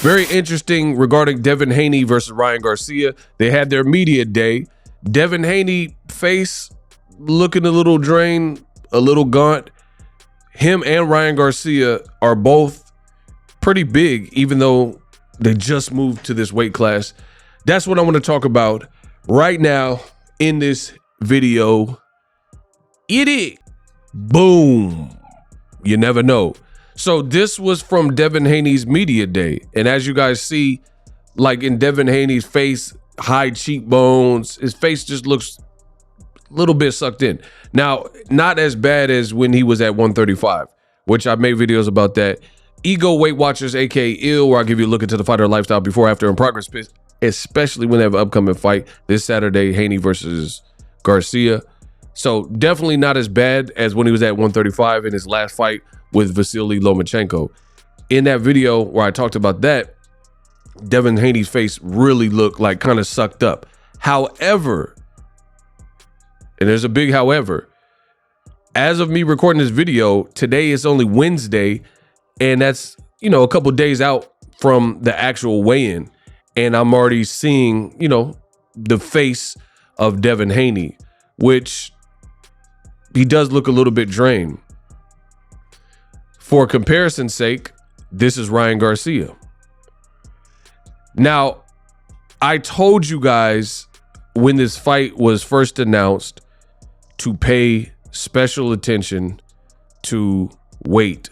Very interesting regarding Devin Haney versus Ryan Garcia. They had their media day. Devin Haney face looking a little drained, a little gaunt. Him and Ryan Garcia are both pretty big, even though they just moved to this weight class. That's what I want to talk about right now in this video. Boom. You never know. So this was from Devin Haney's media day. And as you guys see, like in Devin Haney's face, high cheekbones, his face just looks a little bit sucked in. Now, not as bad as when he was at 135, which I made videos about that. Ego Weight Watchers, aka Ill, where I give you a look into the fighter lifestyle before, after, and progress, especially when they have an upcoming fight this Saturday, Haney versus Garcia. So definitely not as bad as when he was at 135 in his last fight with Vasily Lomachenko. In that video where I talked about that, Devin Haney's face really looked like kind of sucked up. However, and there's a big however, as of me recording this video, today is only Wednesday, and that's, you know, a couple days out from the actual weigh-in. And I'm already seeing, you know, the face of Devin Haney, which he does look a little bit drained. For comparison's sake, this is Ryan Garcia. Now, I told you guys when this fight was first announced to pay special attention to weight.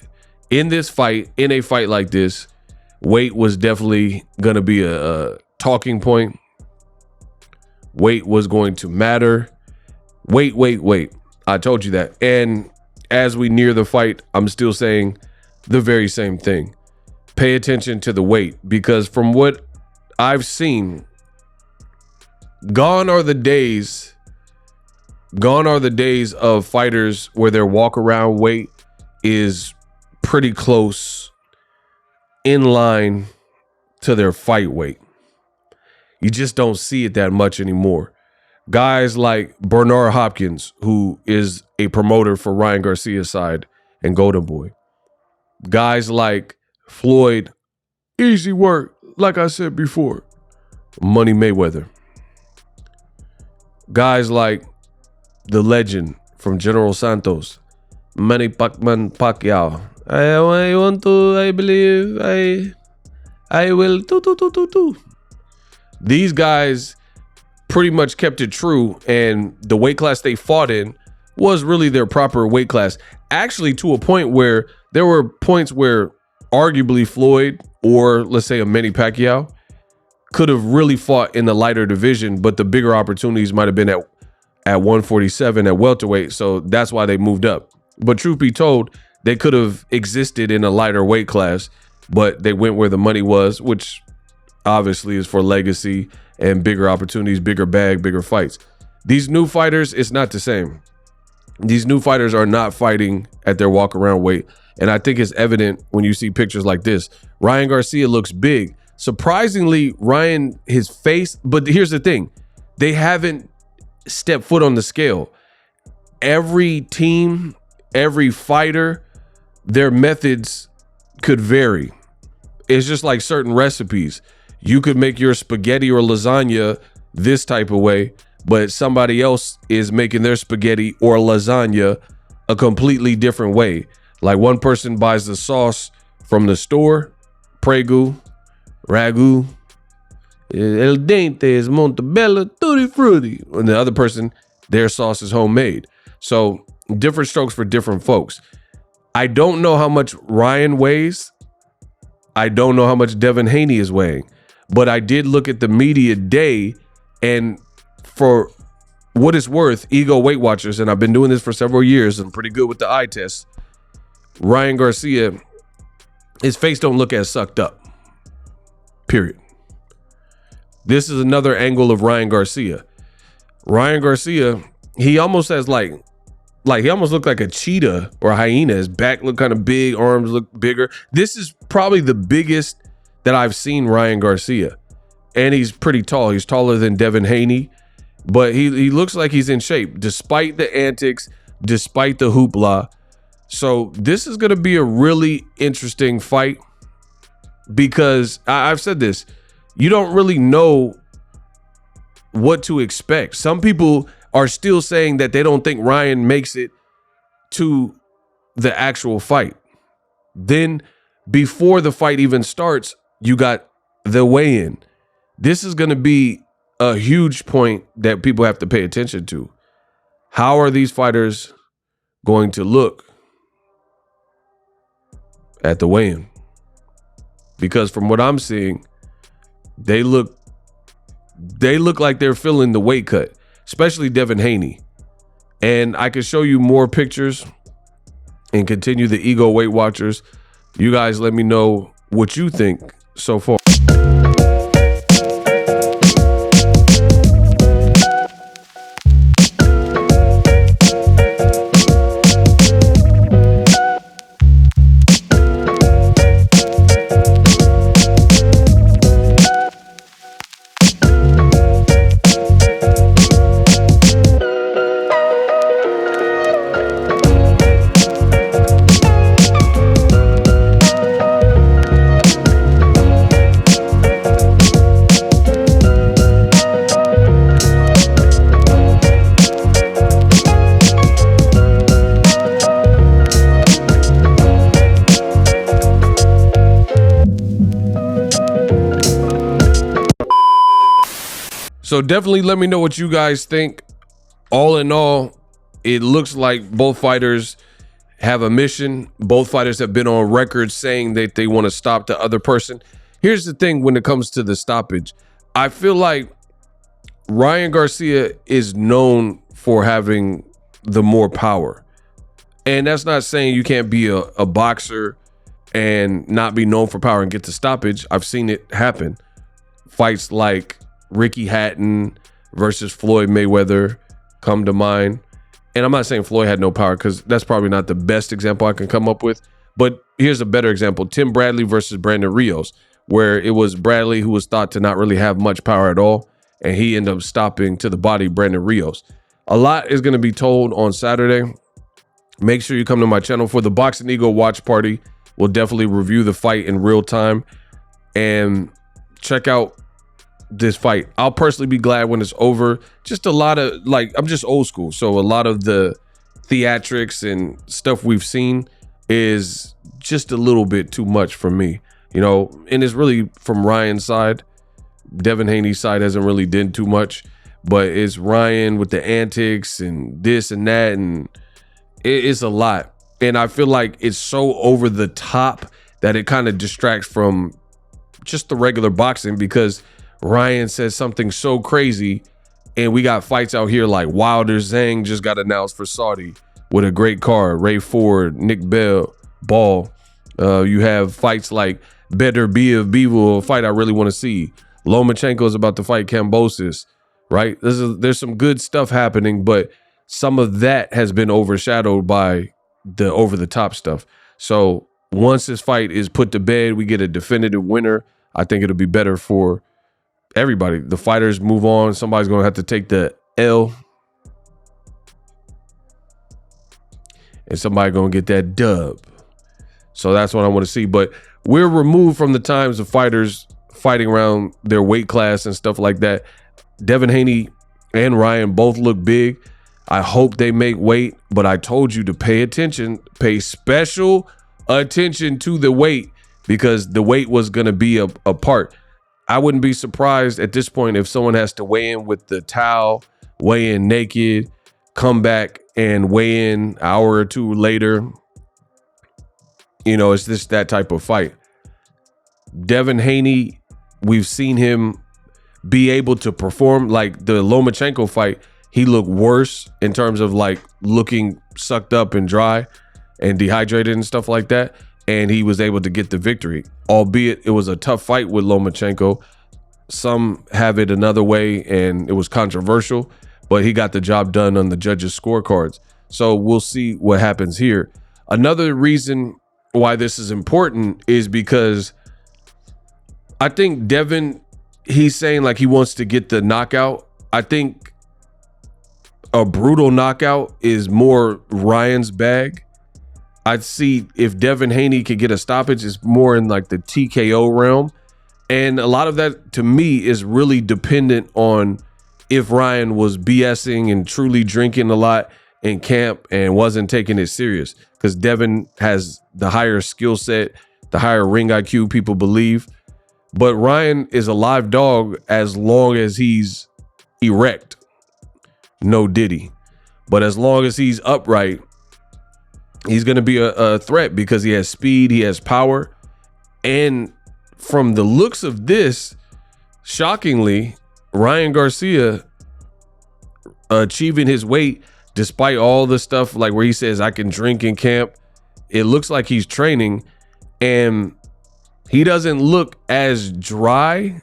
In this fight, in a fight like this, weight was definitely going to be a talking point. Weight was going to matter. Weight. I told you that. And as we near the fight, I'm still saying the very same thing. Pay attention to the weight, because from what I've seen, gone are the days of fighters where their walk around weight is pretty close in line to their fight weight. You just don't see it that much anymore. Guys like Bernard Hopkins, who is a promoter for Ryan Garcia's side and Golden Boy. Guys like Floyd, easy work, like I said before, Money Mayweather. Guys like the legend from General Santos, Manny Pacquiao. I will. These guys pretty much kept it true, and the weight class they fought in was really their proper weight class. Actually, to a point where there were points where arguably Floyd, or let's say a Manny Pacquiao, could have really fought in the lighter division, but the bigger opportunities might have been at 147 at welterweight, so that's why they moved up. But truth be told, they could have existed in a lighter weight class, but they went where the money was, which obviously is for legacy and bigger opportunities, bigger bag, bigger fights. These new fighters, it's not the same. These new fighters are not fighting at their walk around weight. And I think it's evident when you see pictures like this. Ryan Garcia looks big. Surprisingly, Ryan, his face, but here's the thing. They haven't stepped foot on the scale. Every team, every fighter, their methods could vary. It's just like certain recipes. You could make your spaghetti or lasagna this type of way, but somebody else is making their spaghetti or lasagna a completely different way. Like one person buys the sauce from the store, Prego, Ragu, El Dente is Montebello, Tutti Frutti. And the other person, their sauce is homemade. So different strokes for different folks. I don't know how much Ryan weighs. I don't know how much Devin Haney is weighing. But I did look at the media day, and for what it's worth, Ego Weight Watchers, and I've been doing this for several years, I'm pretty good with the eye test. Ryan Garcia, his face don't look as sucked up. Period. This is another angle of Ryan Garcia. Ryan Garcia, he almost has like he almost looked like a cheetah or a hyena. His back looked kind of big, arms look bigger. This is probably the biggest that I've seen Ryan Garcia. And he's pretty tall. He's taller than Devin Haney, but he looks like he's in shape despite the antics, despite the hoopla. So this is going to be a really interesting fight. because I've said this, you don't really know what to expect. Some people are still saying that they don't think Ryan makes it to the actual fight. Then before the fight even starts, you got the weigh-in. This is going to be a huge point that people have to pay attention to. How are these fighters going to look at the weigh-in? Because from what I'm seeing, they look like they're feeling the weight cut, especially Devin Haney. And I can show you more pictures and continue the Ego Weight Watchers. You guys let me know what you think so far. So definitely let me know what you guys think. All in all, it looks like both fighters have a mission. Both fighters have been on record saying that they want to stop the other person. Here's the thing when it comes to the stoppage. I feel like Ryan Garcia is known for having the more power. And that's not saying you can't be a boxer and not be known for power and get the stoppage. I've seen it happen. Fights like Ricky Hatton versus Floyd Mayweather come to mind. And I'm not saying Floyd had no power, because that's probably not the best example I can come up with. But here's a better example. Tim Bradley versus Brandon Rios, where it was Bradley who was thought to not really have much power at all, and he ended up stopping to the body Brandon Rios. A lot is going to be told on Saturday. Make sure you come to my channel for the Boxing Ego watch party. We'll definitely review the fight in real time and check out this fight. I'll personally be glad when it's over. Just a lot of, like, I'm just old school, so a lot of the theatrics and stuff we've seen is just a little bit too much for me, you know. And it's really from Ryan's side. Devin Haney's side hasn't really done too much, but it's Ryan with the antics and this and that, and it's a lot. And I feel like it's so over the top that it kind of distracts from just the regular boxing, because Ryan says something so crazy, and we got fights out here like Wilder Zhang just got announced for Saudi with a great card. Ray Ford, Nick Ball. You have fights like Better Bevo, a fight I really want to see. Lomachenko is about to fight Kambosos, right? There's some good stuff happening, but some of that has been overshadowed by the over-the-top stuff. So once this fight is put to bed, we get a definitive winner. I think it'll be better for everybody. The fighters move on. Somebody's going to have to take the L, and somebody going to get that dub. So that's what I want to see. But we're removed from the times of fighters fighting around their weight class and stuff like that. Devin Haney and Ryan both look big. I hope they make weight, but I told you to pay attention, pay special attention to the weight, because the weight was going to be a part. I wouldn't be surprised at this point if someone has to weigh in with the towel, weigh in naked, come back and weigh in an hour or two later. You know, it's just that type of fight. Devin Haney, we've seen him be able to perform. Like the Lomachenko fight, he looked worse in terms of like looking sucked up and dry and dehydrated and stuff like that. And he was able to get the victory, albeit it was a tough fight with Lomachenko. Some have it another way, and it was controversial, but he got the job done on the judges' scorecards. So we'll see what happens here. Another reason why this is important is because I think Devin, he's saying like he wants to get the knockout. I think a brutal knockout is more Ryan's bag. I'd see if Devin Haney could get a stoppage, it's more in like the TKO realm. And a lot of that to me is really dependent on if Ryan was BSing and truly drinking a lot in camp and wasn't taking it serious, because Devin has the higher skill set, the higher ring IQ, people believe. But Ryan is a live dog as long as he's erect. No Diddy. But as long as he's upright, he's going to be a threat because he has speed, he has power. And from the looks of this, shockingly, Ryan Garcia achieving his weight despite all the stuff like where he says I can drink in camp, it looks like he's training, and he doesn't look as dry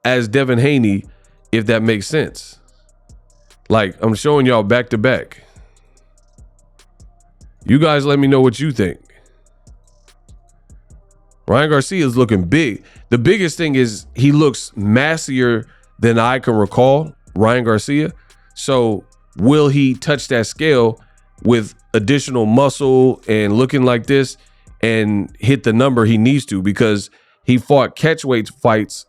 as Devin Haney, if that makes sense. Like, I'm showing y'all back to back. You guys let me know what you think. Ryan Garcia is looking big. The biggest thing is he looks massier than I can recall, Ryan Garcia. So will he touch that scale with additional muscle and looking like this and hit the number he needs to? Because he fought catchweight fights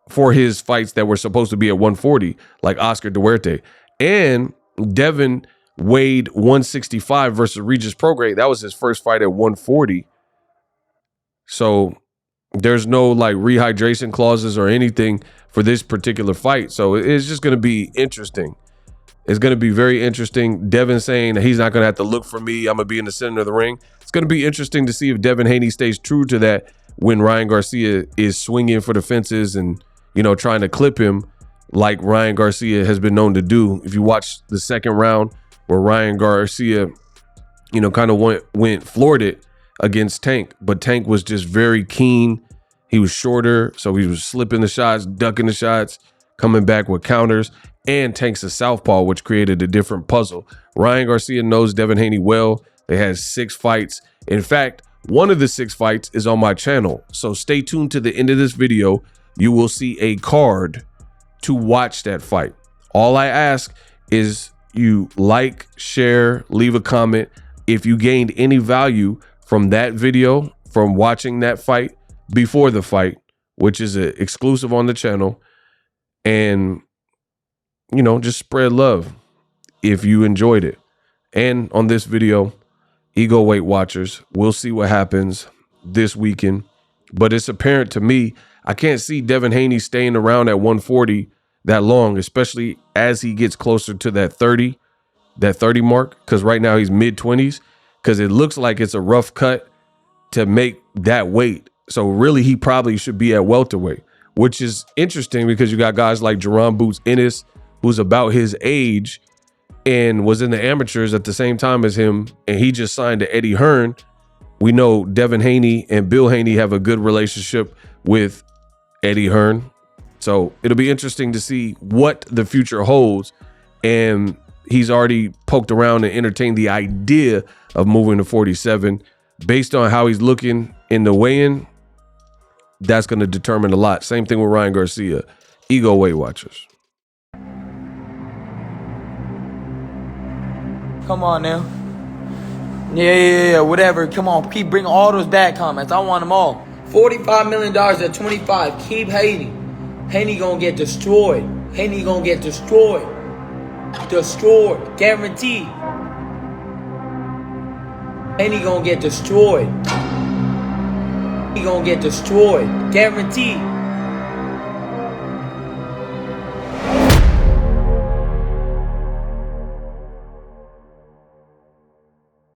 for his fights that were supposed to be at 140, like Oscar Duarte. And Devin weighed 165 versus Regis Prograis. That was his first fight at 140. So there's no like rehydration clauses or anything for this particular fight. So it's just going to be interesting. It's going to be very interesting. Devin saying that he's not going to have to look for me. I'm going to be in the center of the ring. It's going to be interesting to see if Devin Haney stays true to that when Ryan Garcia is swinging for the fences and, you know, trying to clip him like Ryan Garcia has been known to do. If you watch the second round where Ryan Garcia, you know, kind of went floored it against Tank, but Tank was just very keen. He was shorter, so he was slipping the shots, ducking the shots, coming back with counters, and Tank's a southpaw, which created a different puzzle. Ryan Garcia knows Devin Haney well. They had 6 fights. In fact, one of the 6 fights is on my channel, so stay tuned to the end of this video. You will see a card to watch that fight. All I ask is you like, share, leave a comment. If you gained any value from that video, from watching that fight before the fight, which is an exclusive on the channel, and, you know, just spread love if you enjoyed it. And on this video, Ego Weight Watchers, we'll see what happens this weekend. But it's apparent to me, I can't see Devin Haney staying around at 140 that long, especially as he gets closer to that 30 mark, because right now he's mid-20s, because it looks like it's a rough cut to make that weight. So really, he probably should be at welterweight, which is interesting because you got guys like Jerron Boots Ennis, who's about his age and was in the amateurs at the same time as him, and he just signed to Eddie Hearn. We know Devin Haney and Bill Haney have a good relationship with Eddie Hearn. So it'll be interesting to see what the future holds. And he's already poked around and entertained the idea of moving to 47. Based on how he's looking in the weigh-in, that's going to determine a lot. Same thing with Ryan Garcia. Ego Weight Watchers. Come on now. Yeah, whatever. Come on, keep bringing all those bad comments. I want them all. $45 million at 25. Keep hating. Haney gonna get destroyed. Haney gonna get destroyed. Destroyed. Guaranteed. Haney gonna get destroyed. He gonna get destroyed. Guaranteed.